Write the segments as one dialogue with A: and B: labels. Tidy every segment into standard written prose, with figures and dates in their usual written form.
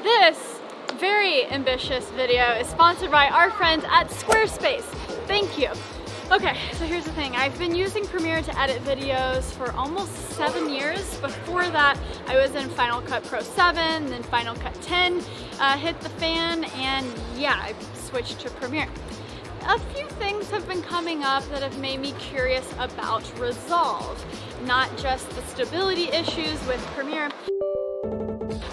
A: This very ambitious video is sponsored by our friends at Squarespace. Thank you. Okay, so here's the thing. I've been using Premiere to edit videos for almost 7 years. Before that, I was in Final Cut Pro 7, then Final Cut 10 hit the fan, and yeah, I switched to Premiere. A few things have been coming up that have made me curious about Resolve. Not just the stability issues with Premiere,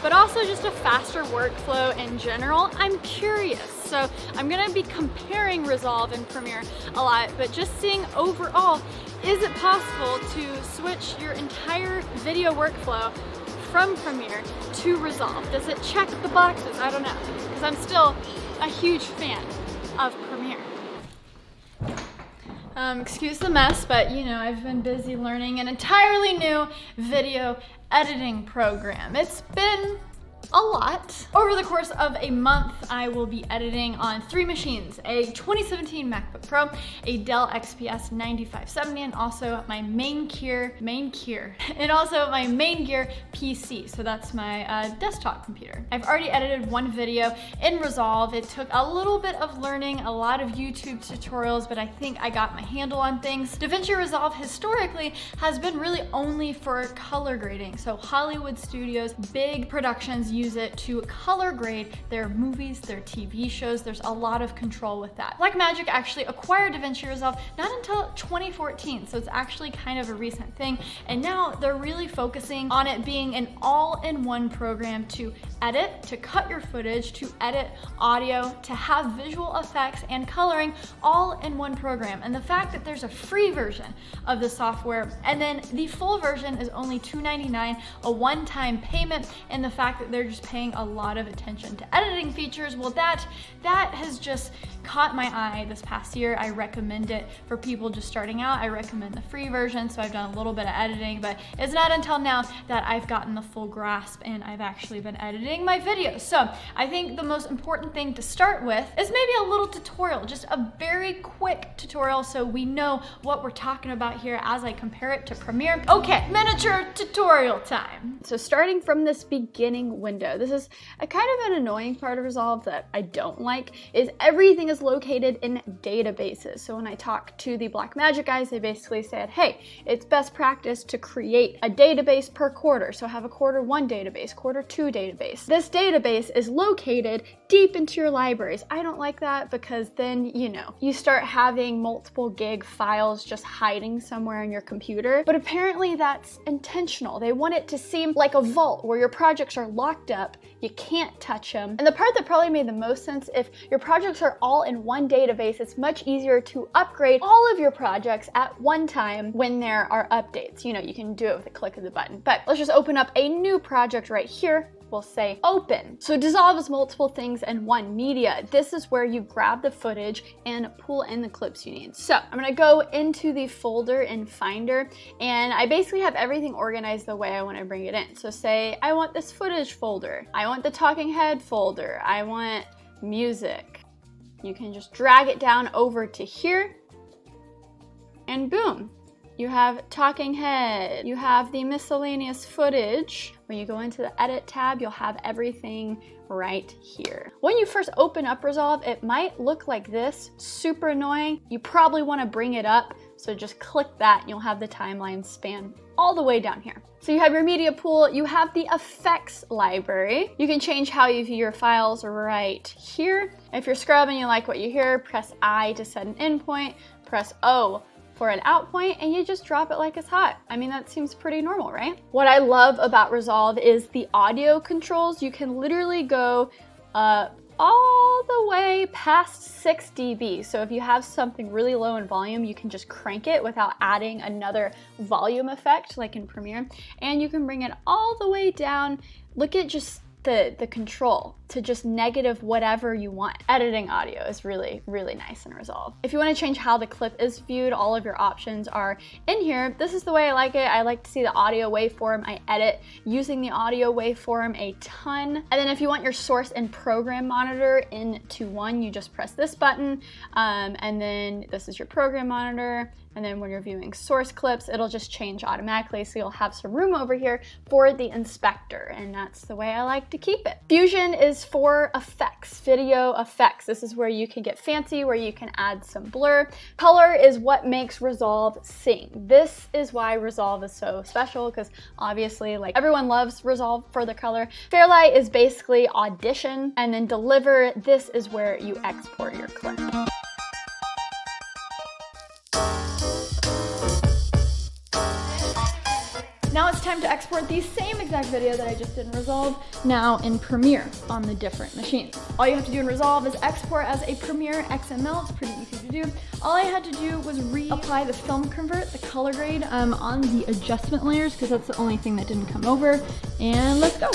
A: but also just a faster workflow in general. I'm curious, so I'm gonna be comparing Resolve and Premiere a lot, but just seeing overall, is it possible to switch your entire video workflow from Premiere to Resolve? Does it check the boxes? I don't know, because I'm still a huge fan of Premiere. Excuse the mess, but you know, I've been busy learning an entirely new video editing program. It's been a lot. Over the course of a month, I will be editing on 3 machines: a 2017 MacBook Pro, a Dell XPS 9570, and also my main gear PC. So that's my desktop computer. I've already edited 1 video in Resolve. It took a little bit of learning, a lot of YouTube tutorials, but I think I got my handle on things. DaVinci Resolve historically has been really only for color grading. So Hollywood studios, big productions use it to color grade their movies, their TV shows. There's a lot of control with that. Blackmagic actually acquired DaVinci Resolve not until 2014, so it's actually kind of a recent thing. And now they're really focusing on it being an all-in-one program to edit, to cut your footage, to edit audio, to have visual effects and coloring all in one program. And the fact that there's a free version of the software and then the full version is only $299, a one-time payment, and the fact that they're just paying a lot of attention to editing features, well, that has just caught my eye this past year. I recommend it for people just starting out. I recommend the free version, so I've done a little bit of editing, but it's not until now that I've gotten the full grasp and I've actually been editing my videos. So I think the most important thing to start with is maybe a little tutorial, just a very quick tutorial so we know what we're talking about here as I compare it to Premiere. Okay, miniature tutorial time. So starting from this beginning window, this is a kind of an annoying part of Resolve that I don't like, is everything is located in databases. So when I talk to the Blackmagic guys, they basically said, hey, it's best practice to create a database per quarter. So have a Q1 database, Q2 database. This database is located deep into your libraries. I don't like that because then, you know, you start having multiple gig files just hiding somewhere on your computer. But apparently that's intentional. They want it to seem like a vault where your projects are locked up, you can't touch them. And the part that probably made the most sense, if your projects are all in one database, it's much easier to upgrade all of your projects at one time when there are updates. You know, you can do it with a click of the button. But let's just open up a new project right here. We'll say open. So Dissolve is multiple things in one media. This is where you grab the footage and pull in the clips you need. So I'm gonna go into the folder in Finder, and I basically have everything organized the way I wanna bring it in. So say I want this footage folder, I want the talking head folder, I want music. You can just drag it down over to here, and boom. You have talking head, you have the miscellaneous footage. When you go into the edit tab, you'll have everything right here. When you first open up Resolve, it might look like this, super annoying. You probably wanna bring it up, so just click that and you'll have the timeline span all the way down here. So you have your media pool, you have the effects library. You can change how you view your files right here. If you're scrubbing and you like what you hear, press I to set an endpoint, press O for an out point, and you just drop it like it's hot. I mean, that seems pretty normal, right? What I love about Resolve is the audio controls. You can literally go all the way past 6 dB. So if you have something really low in volume, you can just crank it without adding another volume effect like in Premiere. And you can bring it all the way down. Look at just the control to just negative whatever you want. Editing audio is really, really nice in Resolve. If you want to change how the clip is viewed, all of your options are in here. This is the way I like it. I like to see the audio waveform. I edit using the audio waveform a ton. And then if you want your source and program monitor into one, you just press this button. And then this is your program monitor. And then when you're viewing source clips, it'll just change automatically. So you'll have some room over here for the inspector. And that's the way I like to keep it. Fusion is for effects, video effects. This is where you can get fancy, where you can add some blur. Color is what makes Resolve sing. This is why Resolve is so special, because obviously, like, everyone loves Resolve for the color. Fairlight is basically Audition, and then Deliver, this is where you export your clip. Now it's time to export the same exact video that I just did in Resolve, now in Premiere on the different machines. All you have to do in Resolve is export as a Premiere XML. It's pretty easy to do. All I had to do was reapply the film convert, the color grade, on the adjustment layers, because that's the only thing that didn't come over. And let's go.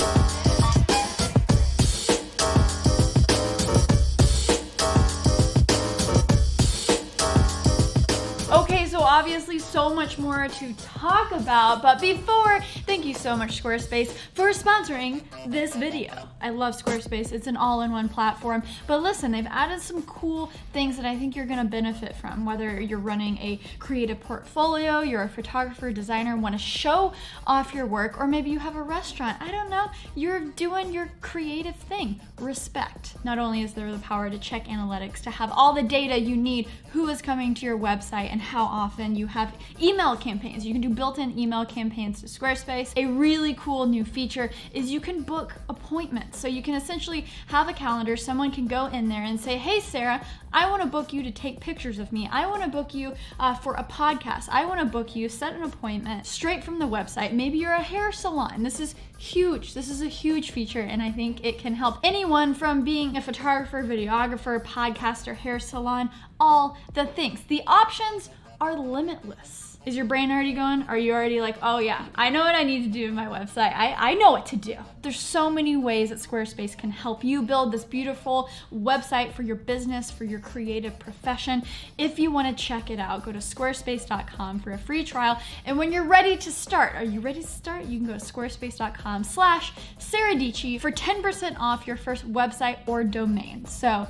A: So obviously so much more to talk about, but before, thank you so much Squarespace for sponsoring this video. I love Squarespace, it's an all-in-one platform, but listen, they've added some cool things that I think you're gonna benefit from, whether you're running a creative portfolio, you're a photographer, designer, wanna show off your work, or maybe you have a restaurant, I don't know, you're doing your creative thing. Respect. Not only is there the power to check analytics, to have all the data you need, who is coming to your website and how often, you have email campaigns. You can do built-in email campaigns to Squarespace. A really cool new feature is you can book appointments. So you can essentially have a calendar, someone can go in there and say, hey Sarah, I wanna book you to take pictures of me. I wanna book you for a podcast. I wanna book you, set an appointment straight from the website. Maybe you're a hair salon. This is huge. This is a huge feature, and I think it can help anyone from being a photographer, videographer, podcaster, hair salon, all the things. The options are limitless. Is your brain already going? Are you already like, oh yeah, I know what I need to do in my website. I know what to do. There's so many ways that Squarespace can help you build this beautiful website for your business, for your creative profession. If you want to check it out, go to squarespace.com for a free trial. And when you're ready to start, are you ready to start? You can go to squarespace.com/SarahDietschy for 10% off your first website or domain. So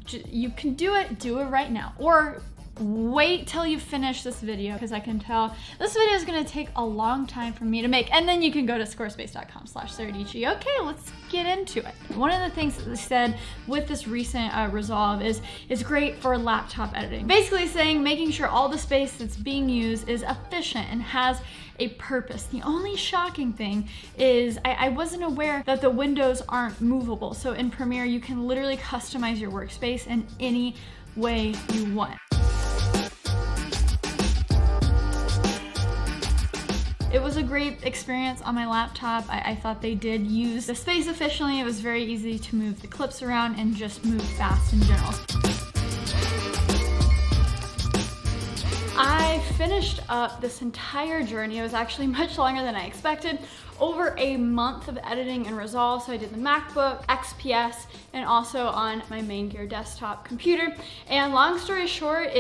A: you can do it right now. Or wait till you finish this video, because I can tell this video is going to take a long time for me to make, and then you can go to squarespace.com/SarahDietschy. Okay, let's get into it. One of the things that they said with this recent Resolve is it's great for laptop editing. Basically saying making sure all the space that's being used is efficient and has a purpose. The only shocking thing is I wasn't aware that the windows aren't movable. So in Premiere, you can literally customize your workspace in any way you want. It was a great experience on my laptop. I thought they did use the space efficiently. It was very easy to move the clips around and just move fast in general. I finished up this entire journey. It was actually much longer than I expected. Over a month of editing in Resolve. So I did the MacBook, XPS, and also on my main gear desktop computer. And long story short,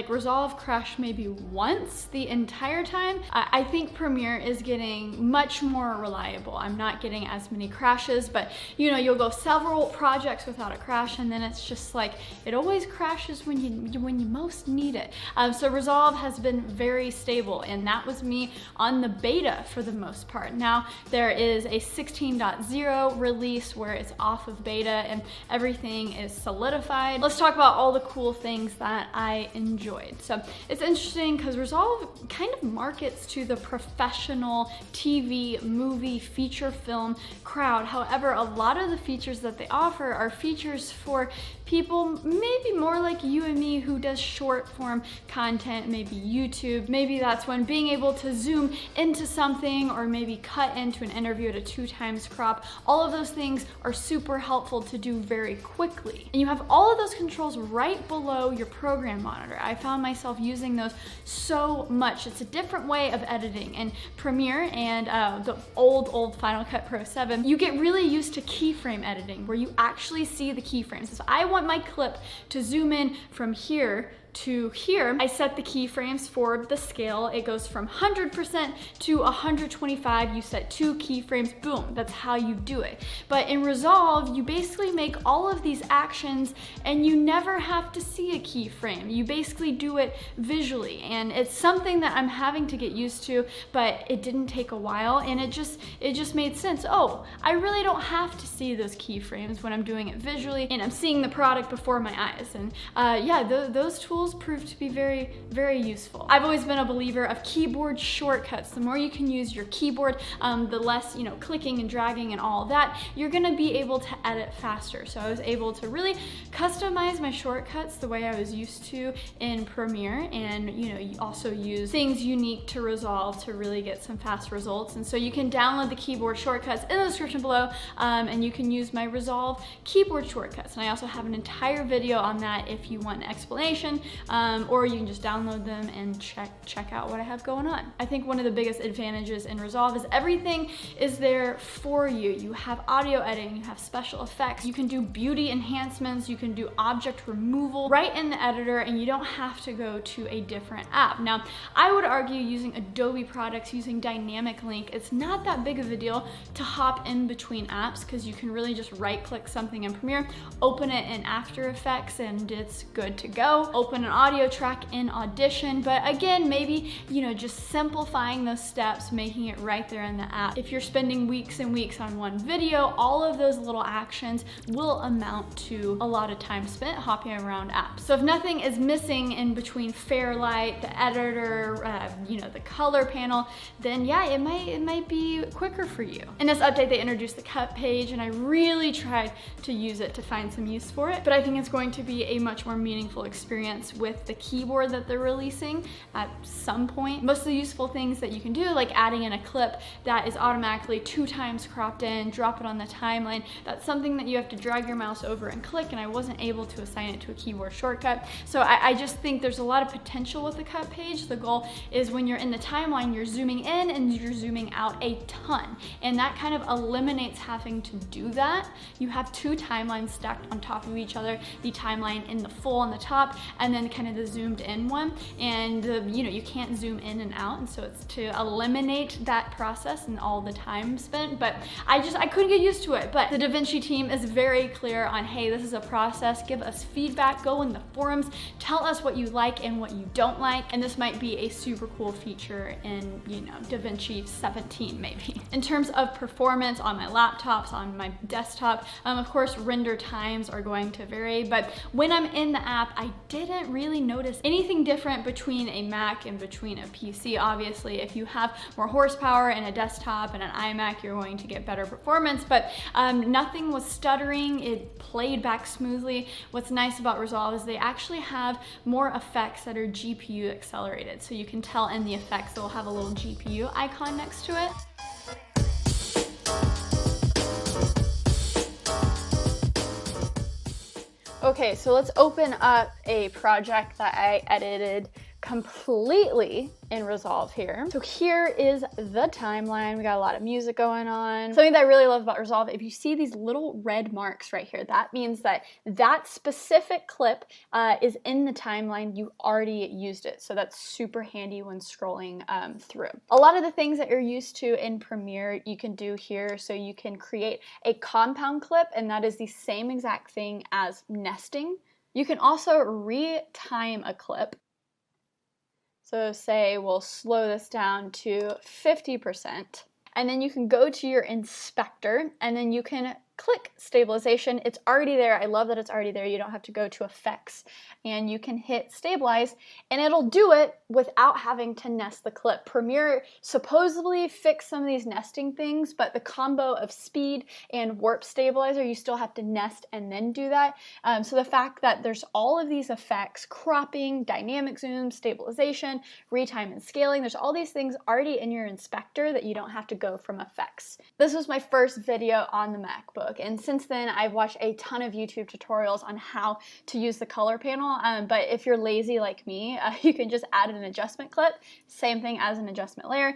A: Resolve crashed maybe once the entire time. I think Premiere is getting much more reliable. I'm not getting as many crashes, but you know, you'll go several projects without a crash, and then it's just like, it always crashes when you most need it. So Resolve has been very stable, and that was me on the beta for the most part. Now there is a 16.0 release where it's off of beta and everything is solidified. Let's talk about all the cool things that I enjoyed. So it's interesting because Resolve kind of markets to the professional TV, movie, feature film crowd. However, a lot of the features that they offer are features for people maybe more like you and me who does short form content, maybe YouTube. Maybe that's when being able to zoom into something or maybe cut into an interview at a 2x crop. All of those things are super helpful to do very quickly. And you have all of those controls right below your program monitor. I found myself using those so much. It's a different way of editing. In Premiere and the old Final Cut Pro 7, you get really used to keyframe editing where you actually see the keyframes. So I want my clip to zoom in from here to here, I set the keyframes for the scale. It goes from 100% to 125. You set 2 keyframes, boom, that's how you do it. But in Resolve, you basically make all of these actions and you never have to see a keyframe. You basically do it visually, and it's something that I'm having to get used to, but it didn't take a while, and it just made sense. Oh, I really don't have to see those keyframes when I'm doing it visually, and I'm seeing the product before my eyes. And yeah, those tools proved to be very, very useful. I've always been a believer of keyboard shortcuts. The more you can use your keyboard, the less, you know, clicking and dragging and all that, you're gonna be able to edit faster. So I was able to really customize my shortcuts the way I was used to in Premiere, and you know, you also use things unique to Resolve to really get some fast results. And so you can download the keyboard shortcuts in the description below, and you can use my Resolve keyboard shortcuts. And I also have an entire video on that if you want an explanation, or you can just download them and check out what I have going on. I think one of the biggest advantages in Resolve is everything is there for you. You have audio editing, you have special effects, you can do beauty enhancements, you can do object removal right in the editor, and you don't have to go to a different app. Now, I would argue using Adobe products, using Dynamic Link, it's not that big of a deal to hop in between apps, because you can really just right-click something in Premiere, open it in After Effects, and it's good to go. Open an audio track in Audition, but again, maybe, you know, just simplifying those steps, making it right there in the app. If you're spending weeks and weeks on one video, all of those little actions will amount to a lot of time spent hopping around apps. So if nothing is missing in between Fairlight, the editor, you know, the color panel, then yeah, it might be quicker for you. In this update, they introduced the cut page, and I really tried to use it to find some use for it, but I think it's going to be a much more meaningful experience with the keyboard that they're releasing at some point. Most of the useful things that you can do, like adding in a clip that is automatically 2 times cropped in, drop it on the timeline, that's something that you have to drag your mouse over and click, and I wasn't able to assign it to a keyboard shortcut. So I just think there's a lot of potential with the cut page. The goal is when you're in the timeline, you're zooming in and you're zooming out a ton, and that kind of eliminates having to do that. You have 2 timelines stacked on top of each other, the timeline in the full on the top, and then kind of the zoomed in one, and you know, you can't zoom in and out, and so it's to eliminate that process and all the time spent. But I couldn't get used to it. But the DaVinci team is very clear on, hey, this is a process, give us feedback, go in the forums, tell us what you like and what you don't like, and this might be a super cool feature in, you know, DaVinci 17 maybe. In terms of performance on my laptops, on my desktop, of course render times are going to vary, but when I'm in the app, I didn't really notice anything different between a Mac and between a PC. Obviously, if you have more horsepower in a desktop and an iMac, you're going to get better performance, but nothing was stuttering. It played back smoothly. What's nice about Resolve is they actually have more effects that are GPU accelerated. So you can tell in the effects, they'll have a little GPU icon next to it. Okay, so let's open up a project that I edited completely in Resolve here. So here is the timeline. We got a lot of music going on. Something that I really love about Resolve, if you see these little red marks right here, that means that that specific clip is in the timeline. You already used it. So that's super handy when scrolling through. A lot of the things that you're used to in Premiere, you can do here. So you can create a compound clip, and that is the same exact thing as nesting. You can also retime a clip. So say we'll slow this down to 50%, and then you can go to your inspector, and then you can click stabilization. It's already there. I love that it's already there. You don't have to go to effects, and you can hit stabilize, and it'll do it without having to nest the clip. Premiere supposedly fixed some of these nesting things, but the combo of speed and warp stabilizer, you still have to nest and then do that. So the fact that there's all of these effects, cropping, dynamic zoom, stabilization, retime and scaling, there's all these things already in your inspector that you don't have to go from effects. This was my first video on the MacBook. book. And since then, I've watched a ton of YouTube tutorials on how to use the color panel. But if you're lazy like me, you can just add an adjustment clip. Same thing as an adjustment layer.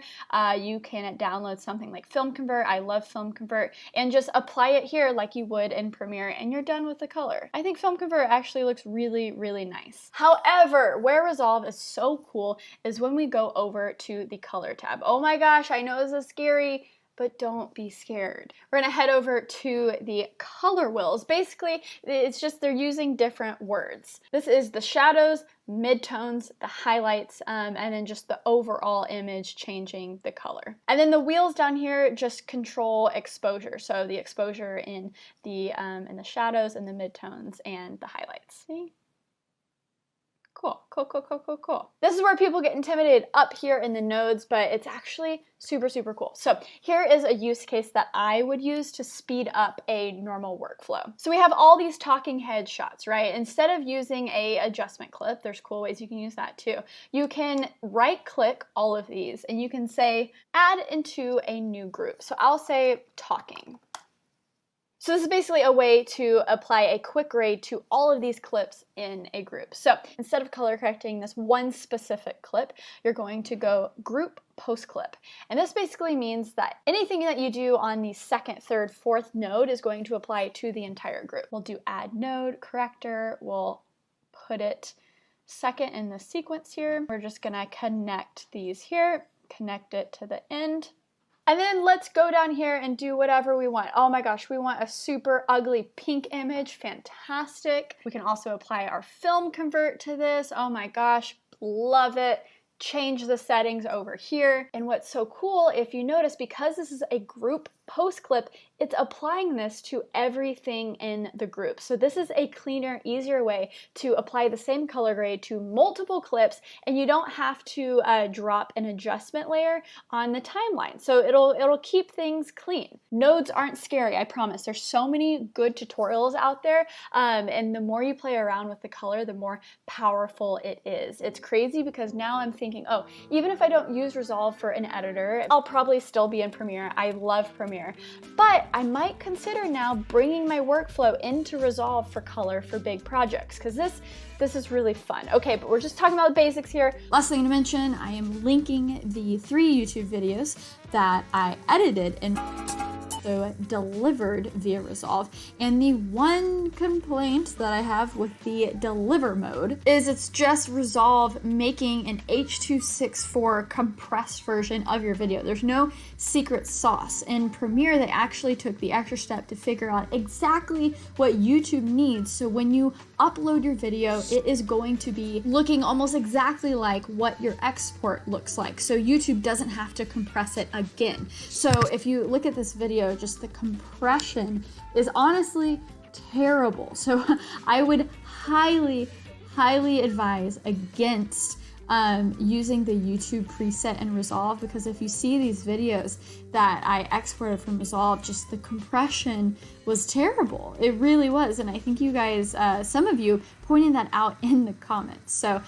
A: You can download something like Film Convert. I love Film Convert. And just apply it here like you would in Premiere, and you're done with the color. I think Film Convert actually looks really, really nice. However, where Resolve is so cool is when we go over to the color tab. Oh my gosh, I know this is scary, but don't be scared. We're gonna head over to the color wheels. Basically, it's just they're using different words. This is the shadows, midtones, the highlights, and then just the overall image changing the color. And then the wheels down here just control exposure. So the exposure in the shadows and the midtones and the highlights. See? Cool, cool, cool, cool, cool, cool. This is where people get intimidated up here in the nodes, but it's actually super, super cool. So here is a use case that I would use to speed up a normal workflow. So we have all these talking head shots, right? Instead of using a adjustment clip, there's cool ways you can use that too. You can right click all of these and you can say, add into a new group. So I'll say talking. So this is basically a way to apply a quick grade to all of these clips in a group. So instead of color correcting this one specific clip, you're going to go group post clip. And this basically means that anything that you do on the second, third, fourth node is going to apply to the entire group. We'll do add node corrector. We'll put it second in the sequence here. We're just gonna connect these here, connect it to the end. And then let's go down here and do whatever we want. Oh my gosh, we want a super ugly pink image. Fantastic. We can also apply our Film Convert to this. Oh my gosh, love it. Change the settings over here. And what's so cool, if you notice, because this is a group post clip, it's applying this to everything in the group. So this is a cleaner, easier way to apply the same color grade to multiple clips, and you don't have to drop an adjustment layer on the timeline. So it'll keep things clean. Nodes aren't scary, I promise. There's so many good tutorials out there, and the more you play around with the color, the more powerful it is. It's crazy because now I'm thinking, oh, even if I don't use Resolve for an editor, I'll probably still be in Premiere. I love Premiere. But I might consider now bringing my workflow into Resolve for color for big projects, because this is really fun. Okay, but we're just talking about the basics here. Last thing to mention, I am linking the 3 YouTube videos that I edited and also delivered via Resolve. And the one complaint that I have with the deliver mode is it's just Resolve making an H.264 compressed version of your video. There's no secret sauce. In Premiere, they actually took the extra step to figure out exactly what YouTube needs. So when you upload your video, it is going to be looking almost exactly like what your export looks like. So YouTube doesn't have to compress it again. So if you look at this video, just the compression is honestly terrible. So I would highly advise against using the YouTube preset in Resolve, because if you see these videos that I exported from Resolve, just the compression was terrible. It really was. And I think you guys, some of you pointed that out in the comments. So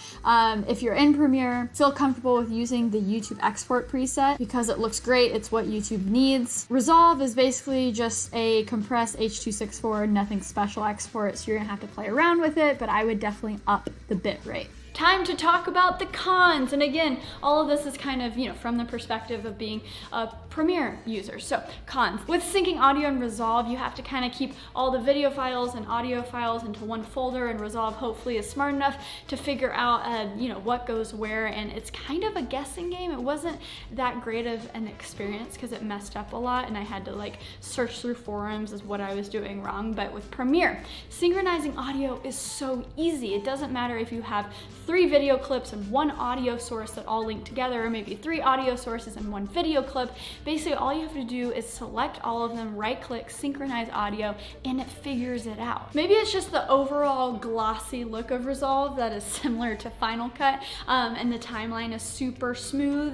A: if you're in Premiere, feel comfortable with using the YouTube export preset because it looks great. It's what YouTube needs. Resolve is basically just a compressed H.264, nothing special export. So you're gonna have to play around with it, but I would definitely up the bit rate. Time to talk about the cons. And again, all of this is kind of, from the perspective of being a Premiere user. So cons. With syncing audio in Resolve, you have to kind of keep all the video files and audio files into one folder, and Resolve hopefully is smart enough to figure out, what goes where, and it's kind of a guessing game. It wasn't that great of an experience because it messed up a lot and I had to search through forums as what I was doing wrong. But with Premiere, synchronizing audio is so easy. It doesn't matter if you have 3 video clips and 1 audio source that all link together, or maybe 3 audio sources and 1 video clip. Basically, all you have to do is select all of them, right click, synchronize audio, and it figures it out. Maybe it's just the overall glossy look of Resolve that is similar to Final Cut, and the timeline is super smooth.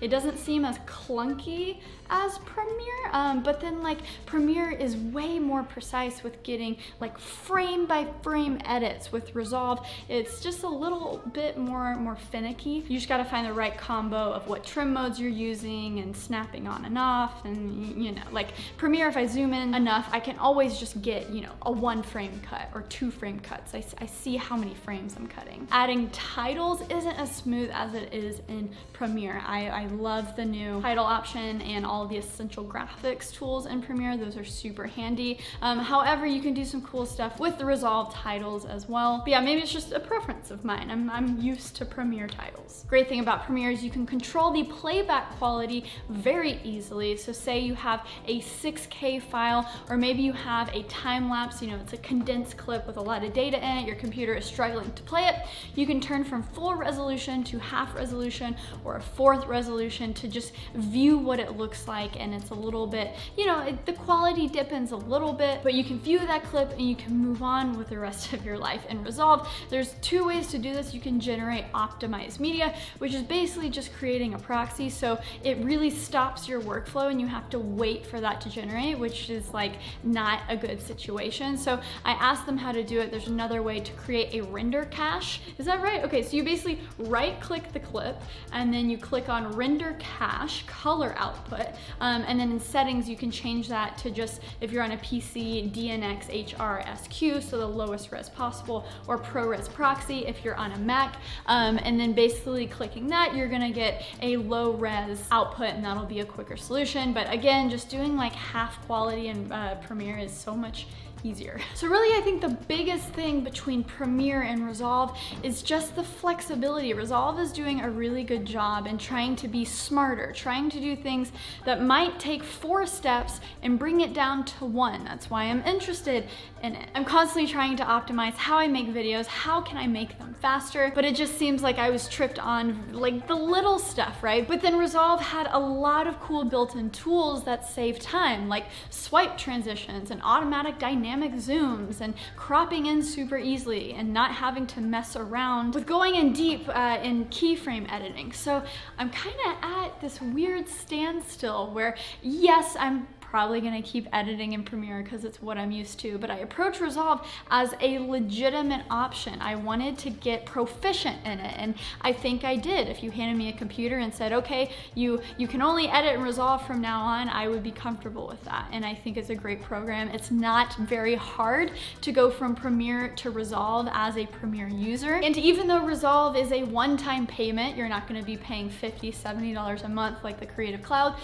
A: It doesn't seem as clunky as Premiere, but then Premiere is way more precise with getting frame by frame edits. With Resolve, it's just a little bit more finicky. You just gotta find the right combo of what trim modes you're using and snapping on and off, and you know, like Premiere, if I zoom in enough, I can always just get, you know, a 1 frame cut or 2 frame cuts. I see how many frames I'm cutting. Adding titles isn't as smooth as it is in Premiere. I love the new title option and all the essential graphics tools in Premiere. Those are super handy. However, you can do some cool stuff with the Resolve titles as well. But yeah, maybe it's just a preference of mine. I'm used to Premiere titles. Great thing about Premiere is you can control the playback quality very easily. So say you have a 6K file, or maybe you have a time lapse, you know, it's a condensed clip with a lot of data in it, your computer is struggling to play it. You can turn from full resolution to half resolution or a 4th resolution to just view what it looks like, and it's a little bit, you know, the quality dippens a little bit, but you can view that clip and you can move on with the rest of your life. In Resolve, there's 2 ways to do this. You can generate optimized media, which is basically just creating a proxy, so it really stops your workflow and you have to wait for that to generate, which is like not a good situation. So I asked them how to do it. There's another way to create a render cache. Is that right? Okay, so you basically right click the clip and then you click on render cache, color output, and then in settings you can change that to just, if you're on a PC, DNX HRSQ, so the lowest res possible, or ProRes proxy if you're on a Mac, and then basically clicking that, you're gonna get a low res output, and that'll be a quicker solution. But again, just doing like half quality in Premiere is so much easier. So really, I think the biggest thing between Premiere and Resolve is just the flexibility. Resolve is doing a really good job in trying to be smarter, trying to do things that might take 4 steps and bring it down to 1. That's why I'm interested in it. I'm constantly trying to optimize how I make videos, how can I make them faster, but it just seems like I was tripped on like the little stuff, right? But then Resolve had a lot of cool built-in tools that save time, like swipe transitions and automatic dynamic zooms and cropping in super easily and not having to mess around with going in deep in keyframe editing. So I'm kind of at this weird standstill where, yes, I'm probably gonna keep editing in Premiere because it's what I'm used to, but I approach Resolve as a legitimate option. I wanted to get proficient in it, and I think I did. If you handed me a computer and said, okay, you can only edit in Resolve from now on, I would be comfortable with that. And I think it's a great program. It's not very hard to go from Premiere to Resolve as a Premiere user. And even though Resolve is a one-time payment, you're not gonna be paying $50, $70 a month like the Creative Cloud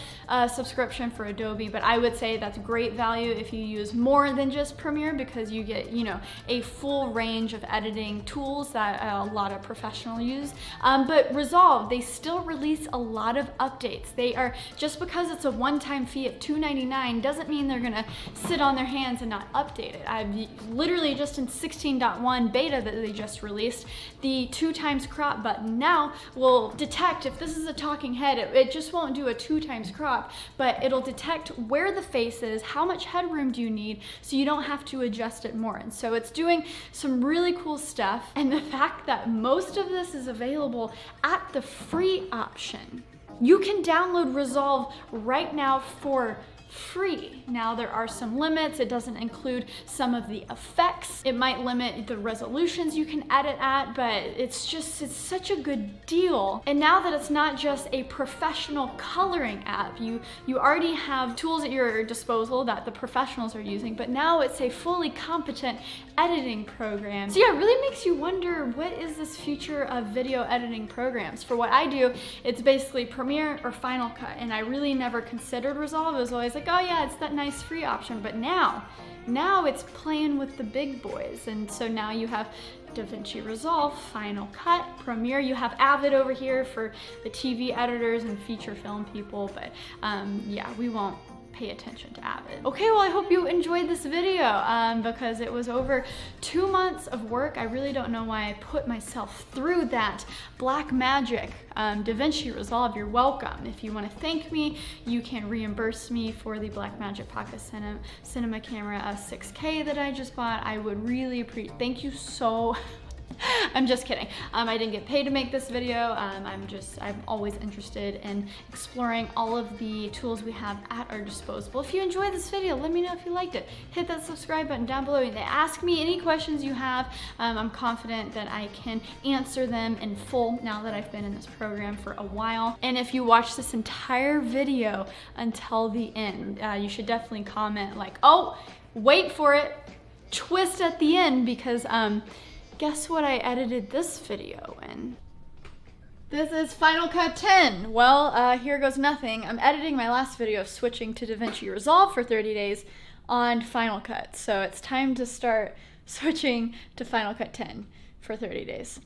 A: subscription for Adobe, but I would say that's great value if you use more than just Premiere, because you get, you know, a full range of editing tools that a lot of professionals use. But Resolve, they still release a lot of updates. They are, just because it's a one-time fee of $2.99 doesn't mean they're gonna sit on their hands and not update it. I've literally just in 16.1 beta that they just released, the 2x crop button now will detect if this is a talking head. It just won't do a 2x crop, but it'll detect where the face is, how much headroom do you need, so you don't have to adjust it more. And so it's doing some really cool stuff. And the fact that most of this is available at the free option. You can download Resolve right now for free. Now there are some limits. It doesn't include some of the effects. It might limit the resolutions you can edit at, but it's such a good deal. And now that it's not just a professional coloring app, you already have tools at your disposal that the professionals are using, but now it's a fully competent editing program. So yeah, it really makes you wonder, what is this future of video editing programs? For what I do, it's basically Premiere or Final Cut, and I really never considered Resolve. It was always like, oh yeah, it's that nice free option. But now it's playing with the big boys. And so now you have DaVinci Resolve, Final Cut, Premiere. You have Avid over here for the TV editors and feature film people. But yeah, we won't pay attention to Avid. Okay, well, I hope you enjoyed this video because it was over 2 months of work. I really don't know why I put myself through that. Black magic. DaVinci Resolve, you're welcome. If you want to thank me, you can reimburse me for the Blackmagic Pocket Cinema camera 6K that I just bought. I would really appreciate. Thank you so I'm just kidding. I didn't get paid to make this video. I'm always interested in exploring all of the tools we have at our disposal. If you enjoyed this video, let me know if you liked it. Hit that subscribe button down below and ask me any questions you have. I'm confident that I can answer them in full now that I've been in this program for a while. And if you watch this entire video until the end, you should definitely comment like, oh, wait for it, twist at the end, because guess what I edited this video in? This is Final Cut 10. Well, here goes nothing. I'm editing my last video switching to DaVinci Resolve for 30 days on Final Cut. So it's time to start switching to Final Cut 10 for 30 days.